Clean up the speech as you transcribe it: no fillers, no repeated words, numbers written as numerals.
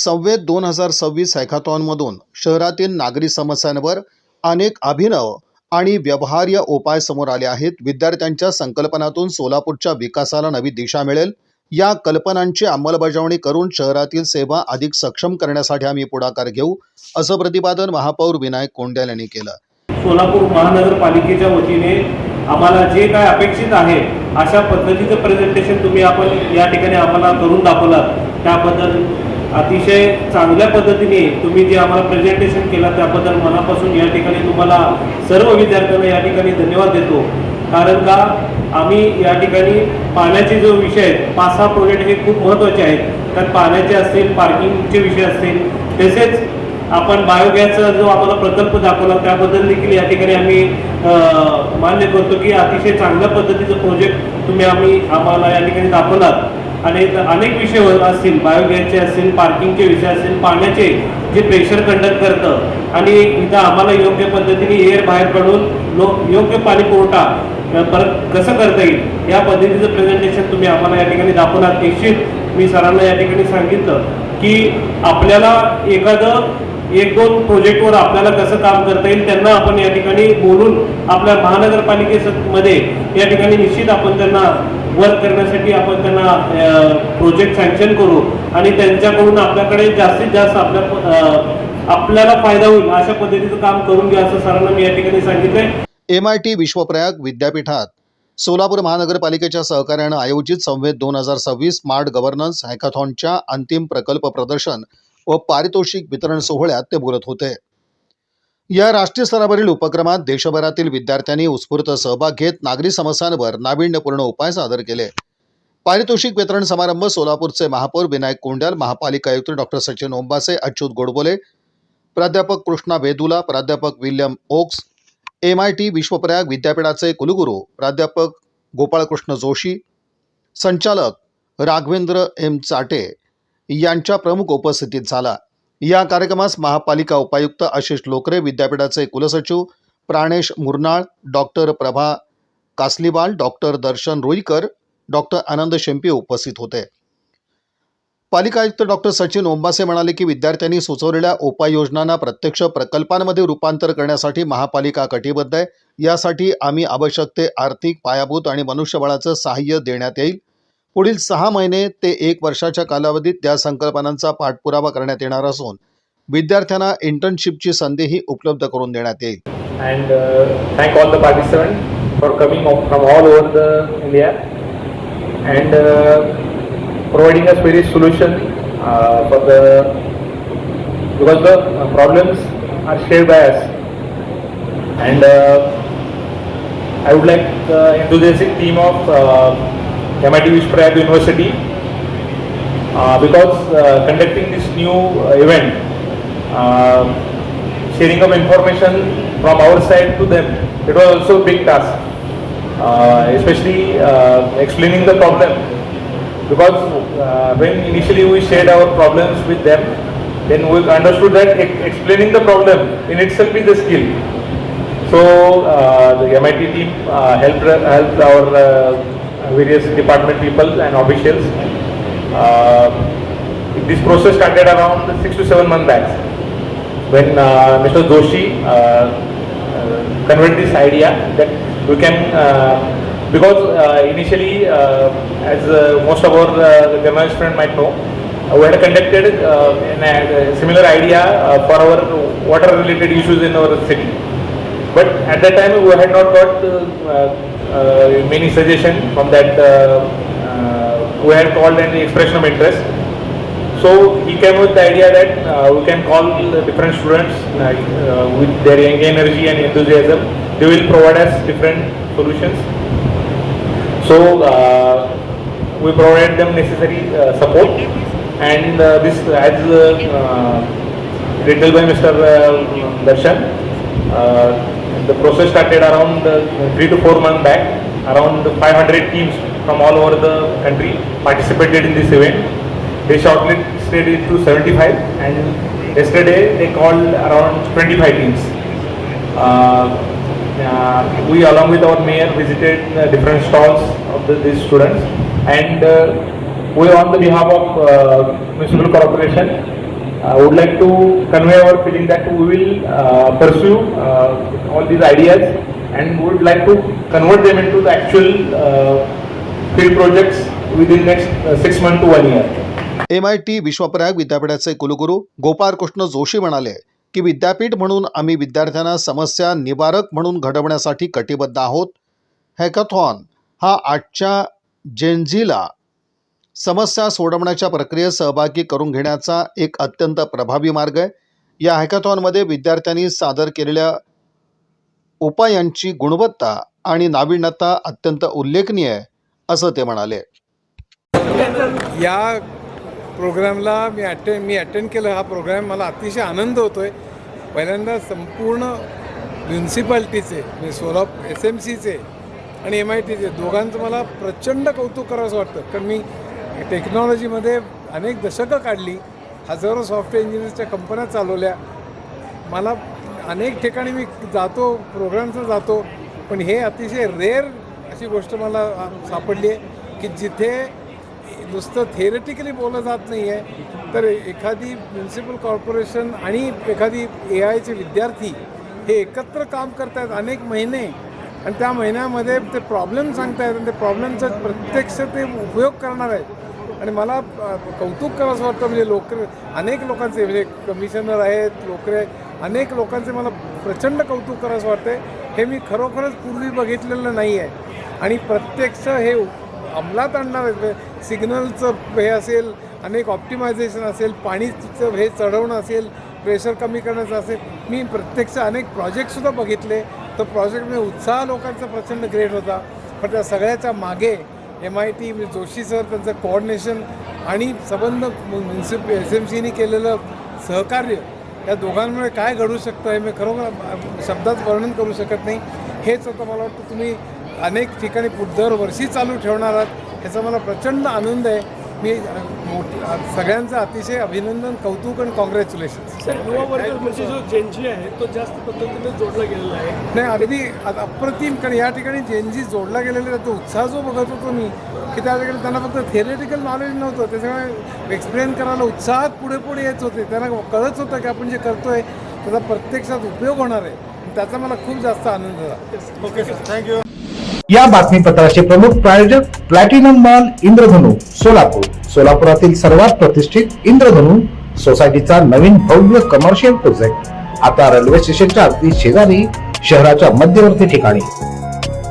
संवेद 2026 हॅकाथॉनमधून शहरातील नागरी समस्यांवर अनेक अभिनव आणि व्यवहार्य उपाय समोर आले आहेत. विद्यार्थ्यांच्या संकल्पनातून सोलापूरच्या विकासाला नवी दिशा मिळेल. या कल्पनांची अंमलबजावणी करून शहरातील सेवा अधिक सक्षम करण्यासाठी आम्ही पुढाकार घेऊ, असं प्रतिपादन महापौर विनायक कोंड्याल यांनी केलं. सोलापूर महानगरपालिकेच्या वतीने आम्हाला जे काय अपेक्षित आहे अशा पद्धतीचं प्रेझेंटेशन तुम्ही आपण या ठिकाणी आम्हाला करून दाखवलात, त्याबद्दल अतिशय चांगल्या पद्धतीने तुम्ही जे आम्हाला प्रेझेंटेशन केलं त्याबद्दल मनापासून या ठिकाणी तुम्हाला सर्व विद्यार्थ्यांना या ठिकाणी धन्यवाद देतो. कारण का आम्ही या ठिकाणी पाण्याचे जो विषय आहेत, 5-6 प्रोजेक्ट हे खूप महत्त्वाचे आहेत. तर पाण्याचे असतील, पार्किंगचे विषय असतील, तसेच आपण बायोगॅसचा जो आम्हाला प्रकल्प दाखवला त्याबद्दल देखील या ठिकाणी आम्ही मान्य करतो की अतिशय चांगल्या पद्धतीचं प्रोजेक्ट तुम्ही आम्हाला या ठिकाणी दाखवलात. आणि अनेक विषय असतील, बायोगॅसचे असतील, पार्किंगचे विषय असतील, पाण्याचे जे प्रेशर कंडक्ट करतं आणि इथं आम्हाला योग्य पद्धतीने एअर बाहेर काढून योग्य पाणी पुरवठा परत कसं करता येईल या पद्धतीचं प्रेझेंटेशन तुम्ही आम्हाला या ठिकाणी दाखवलात. निश्चित मी सरांना या ठिकाणी सांगितलं की आपल्याला एखादं 1-2 प्रोजेक्टवर आपल्याला कसं काम करता येईल त्यांना आपण या ठिकाणी बोलून आपल्या महानगरपालिकेमध्ये या ठिकाणी निश्चित आपण त्यांना वर्क करण्यासाठी आपण त्यांना प्रोजेक्ट सँक्शन करू आणि त्यांच्याकडून आपल्याकडे जास्तीत जास्त आपल्याला फायदा होईल अशा पद्धतीचं काम करून घ्या, असं सरांना मी या ठिकाणी सांगितलंय. MIT विश्वप्रयाग विद्यापीठात सोलापूर महानगरपालिकेच्या सहकार्यानं आयोजित संवेद 2026 स्मार्ट गव्हर्नन्स हॅकाथॉनच्या अंतिम प्रकल्प प्रदर्शन व पारितोषिक वितरण सोहळ्यात ते बोलत होते. या राष्ट्रीय स्तरावरील उपक्रमात देशभरातील विद्यार्थ्यांनी उत्स्फूर्त सहभाग घेत नागरी समस्यांवर नाविन्यपूर्ण उपाय सादर केले. पारितोषिक वितरण समारंभ सोलापूरचे महापौर विनायक कोंड्याल, महापालिका आयुक्त डॉक्टर सचिन ओंबासे, अच्युत गोडबोले, प्राध्यापक कृष्णा वेदुला, प्राध्यापक विल्यम ओक्स, MIT विश्वप्रयाग विद्यापीठाचे कुलगुरू प्राध्यापक गोपाळकृष्ण जोशी, संचालक राघवेंद्र M चाटे यांच्या प्रमुख उपस्थितीत झाला. या कार्यक्रमास महापालिका उपायुक्त आशिष लोकरे, विद्यापीठाचे कुलसचिव प्राणेश मुरनाळ, डॉक्टर प्रभा कासलीवाल, डॉक्टर दर्शन रुईकर, डॉक्टर आनंद शेंपी उपस्थित होते. पालिका आयुक्त डॉक्टर सचिन ओंबासे म्हणाले की विद्यार्थ्यांनी सुचवलेल्या उपाययोजनांना प्रत्यक्ष प्रकल्पांमध्ये रूपांतर करण्यासाठी महापालिका कटिबद्ध आहे. यासाठी आम्ही आवश्यक ते आर्थिक, पायाभूत आणि मनुष्यबळाचं सहाय्य देण्यात येईल. पुढील 6 महिने ते 1 वर्षाच्या कालावधीत त्या संकल्पनांचा पाठपुरावा करण्यात येणार असून विद्यार्थ्यांना इंटर्नशिपची संधीही उपलब्ध करून देण्यात येईल. And thank all the participants for coming from all over the India and providing us various solution for the because the problems are shared by us. And I would like the enthusiastic team of MIT Vishwaprayag University because conducting this new event, sharing of information from our side to them, it was also a big task, especially explaining the problem, because when initially we shared our problems with them, then we understood that explaining the problem in itself is a skill. So the MIT team helped our various department people and officials. This process started around 6 to 7 months back when Mr. Joshi conveyed this idea that we can because initially as most of our journalist friends might know, we had conducted a similar idea for our water related issues in our city, but at that time we had not got many suggestions from that who had called any expression of interest. So he came with the idea that we can call the different students with their young energy and enthusiasm. They will provide us different solutions. So we provided them necessary support, and this as written by Mr. Darshan. The process started around 3 to 4 months back. Around 500 teams from all over the country participated in this event. They shortlisted it to 75, and yesterday they called around 25 teams. We along with our mayor visited different stalls of these students, and we on the behalf of municipal corporation I would like to convey our feeling that we will pursue all these ideas and would like to convert them into the actual field projects within next 6 months to 1 year. MIT विश्वप्रयाग विद्यापीठाचे कुलगुरू गोपाळ कृष्ण जोशी म्हणाले की विद्यापीठ म्हणून आम्ही विद्यार्थ्यांना समस्या निवारक म्हणून घडवण्यासाठी कटिबद्ध आहोत. हॅकॅथॉन हा आजच्या जेनझीला समस्या सोडवण्याच्या प्रक्रियेत सहभागी करून घेण्याचा एक अत्यंत प्रभावी मार्ग आहे. या हॅकॅथॉनमध्ये विद्यार्थ्यांनी सादर केलेल्या उपायांची गुणवत्ता आणि नाविन्यता अत्यंत उल्लेखनीय आहे असं ते म्हणाले. या प्रोग्रामला मी अटेंड केलं. हा प्रोग्राम मला अतिशय आनंद होतो आहे. पहिल्यांदा संपूर्ण म्युन्सिपाल्टीचे म्हणजे सोलापूर SMCचे आणि MITचे दोघांचं मला प्रचंड कौतुक करावंसं वाटतं. कारण मी टेक्नॉलॉजीमध्ये अनेक दशकं काढली, हजारो सॉफ्टवेअर इंजिनियर्सच्या कंपन्या चालवल्या. मला अनेक ठिकाणी मी जातो, प्रोग्रामचं जातो, पण हे अतिशय रेअर अशी गोष्ट मला सापडली आहे की जिथे नुसतं थेरटिकली बोललं जात नाही आहे, तर एखादी म्युन्सिपल कॉर्पोरेशन आणि एखादी AIचे विद्यार्थी हे एकत्र काम करत आहेत अनेक महिने आणि त्या महिन्यामध्ये ते प्रॉब्लेम सांगत आहेत आणि ते प्रॉब्लेमचा प्रत्यक्ष ते उपयोग करणार आहेत. आणि मला कौतुक करावंसं वाटतं. म्हणजे अनेक लोकांचे म्हणजे कमिशनर आहेत, लोकरे अनेक लोकांचे मला प्रचंड कौतुक करावंसं वाटतं. हे मी खरोखरच पूर्वी बघितलेलं नाही आहे आणि प्रत्यक्ष हे अंमलात आणणार आहेत. सिग्नलचं हे असेल, अनेक ऑप्टिमायझेशन असेल, पाणीचं हे चढवणं असेल, प्रेशर कमी करण्याचं असेल. मी प्रत्यक्ष अनेक प्रोजेक्टसुद्धा बघितले. तर प्रोजेक्टमध्ये उत्साह लोकांचा प्रचंड ग्रेट होता. पण त्या सगळ्याच्या मागे MIT म्हणजे जोशी सर त्यांचं कोऑर्डिनेशन आणि संबंध SMCने केलेलं सहकार्य या दोघांमुळे काय घडू शकतं हे मी खरोखर शब्दात वर्णन करू शकत नाही. हेच आता मला वाटतं तुम्ही अनेक ठिकाणी दरवर्षी चालू ठेवणार आहात ह्याचा मला प्रचंड आनंद आहे. मी सगळ्यांचं अतिशय अभिनंदन, कौतुक आणि कॉंग्रॅच्युलेशन्स. युवा वर्ग म्हणजे जो जेनजी आहे तो जास्त पद्धतीने जोडला गेलेला आहे. नाही, अगदी अप्रतिम. कारण या ठिकाणी जेनजी जोडला गेलेला तो उत्साह जो बघत होतो मी की त्या ठिकाणी त्यांना फक्त थेरेटिकल नॉलेज नव्हतं, त्याच्यामुळे एक्सप्लेन करायला उत्साहात पुढे पुढे येत होते. त्यांना कळत होतं की आपण जे करतोय त्याचा प्रत्यक्षात उपयोग होणार आहे. त्याचा मला खूप जास्त आनंद झाला. Okay sir, thank you. या बातमीपत्राचे प्रमुख प्रायोजक प्लॅटिनम मॉल इंद्रधनु सोलापूर. सोलापुरातील सर्वात प्रतिष्ठित इंद्रधनु सोसायटीचा नवीन भव्य कमर्शियल प्रोजेक्ट आता रेल्वे स्टेशनच्या अगदी शेजारी शहराच्या मध्यवर्ती ठिकाणी.